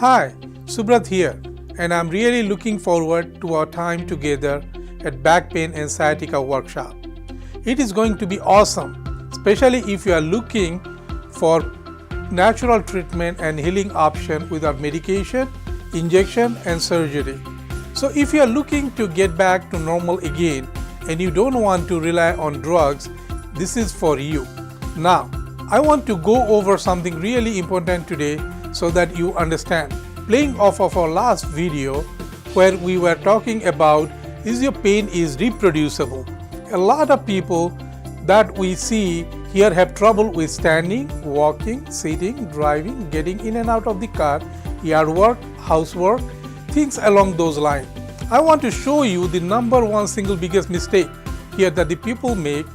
Hi, Subrat here, and I'm really looking forward to our time together at Back Pain and Sciatica workshop. It is going to be awesome, especially if you are looking for natural treatment and healing option without medication, injection and surgery. So if you are looking to get back to normal again and you don't want to rely on drugs, this is for you. Now, I want to go over something really important today so that you understand. Playing off of our last video where we were talking about is your pain is reproducible. A lot of people that we see here have trouble with standing, walking, sitting, driving, getting in and out of the car, yard work, housework, things along those lines. I want to show you the number one single biggest mistake here that the people make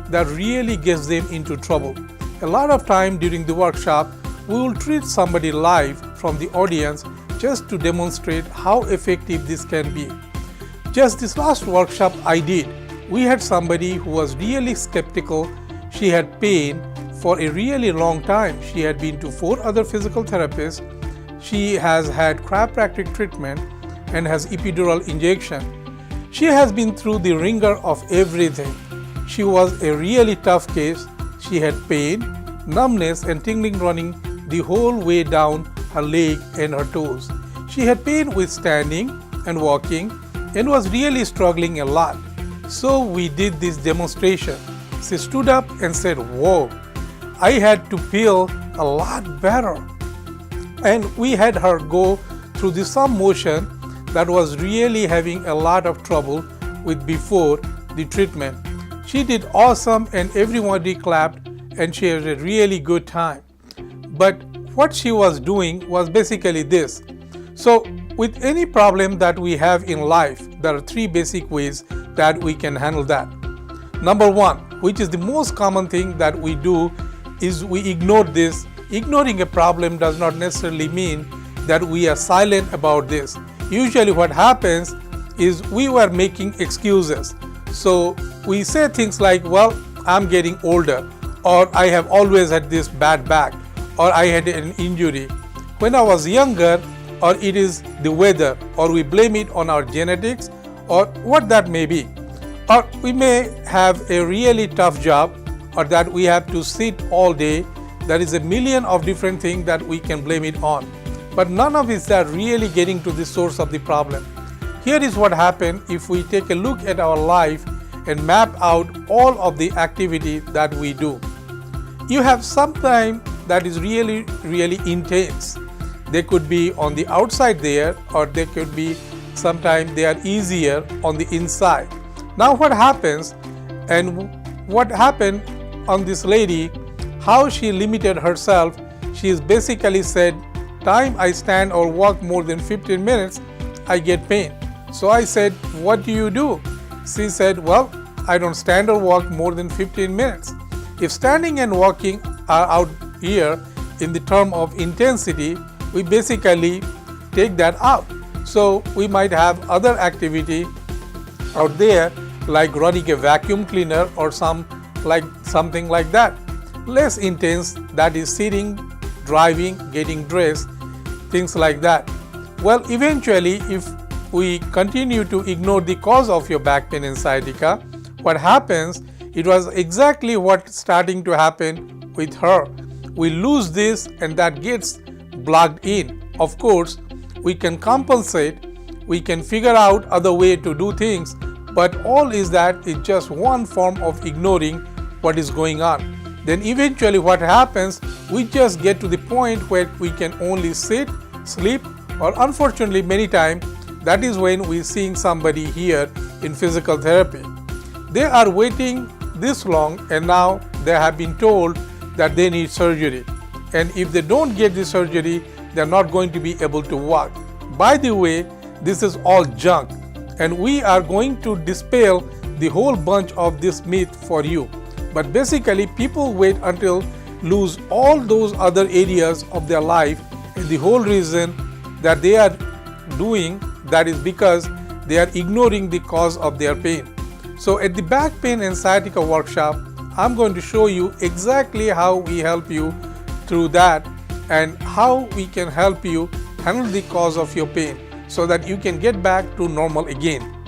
that really gets them into trouble. A lot of time during the workshop, we will treat somebody live from the audience just to demonstrate how effective this can be. Just this last workshop I did, we had somebody who was really skeptical. She had pain for a really long time. She had been to 4 other physical therapists. She has had chiropractic treatment and has epidural injection. She has been through the ringer of everything. She was a really tough case. She had pain, numbness and tingling running the whole way down her leg and her toes. She had pain with standing and walking and was really struggling a lot. So we did this demonstration. She stood up and said, "Whoa, I had to feel a lot better." And we had her go through the some motion that was really having a lot of trouble with before the treatment. She did awesome and everybody clapped and she had a really good time. But what she was doing was basically this. So with any problem that we have in life, there are 3 basic ways that we can handle that. Number 1, which is the most common thing that we do, is we ignore this. Ignoring a problem does not necessarily mean that we are silent about this. Usually what happens is we were making excuses. So we say things like, well, I'm getting older, or I have always had this bad back, or I had an injury when I was younger, or it is the weather, or we blame it on our genetics, or what that may be. Or we may have a really tough job, or that we have to sit all day. There is a million of different things that we can blame it on. But none of it are really getting to the source of the problem. Here is what happened if we take a look at our life and map out all of the activity that we do. You have some time that is really intense. They could be on the outside there, or they could be sometimes they are easier on the inside. Now what happens, and what happened on this lady, how she limited herself, she is basically said, time I stand or walk more than 15 minutes, I get pain. So I said, what do you do? She said, well, I don't stand or walk more than 15 minutes. If standing and walking are out here in the term of intensity, we basically take that out. So we might have other activity out there like running a vacuum cleaner or something like that. Less intense, that is sitting, driving, getting dressed, things like that. Well, eventually if we continue to ignore the cause of your back pain and sciatica, what happens, it was exactly what's starting to happen with her. We lose this and that gets plugged in. Of course, we can compensate, we can figure out other way to do things, but all is that is just one form of ignoring what is going on. Then eventually what happens, we just get to the point where we can only sit, sleep, or unfortunately many times that is when we're seeing somebody here in physical therapy. They are waiting this long and now they have been told that they need surgery. And if they don't get the surgery, they're not going to be able to walk. By the way, this is all junk, and we are going to dispel the whole bunch of this myth for you. But basically, people wait until lose all those other areas of their life, and the whole reason that they are doing that is because they are ignoring the cause of their pain. So at the Back Pain and Sciatica workshop, I'm going to show you exactly how we help you through that and how we can help you handle the cause of your pain so that you can get back to normal again.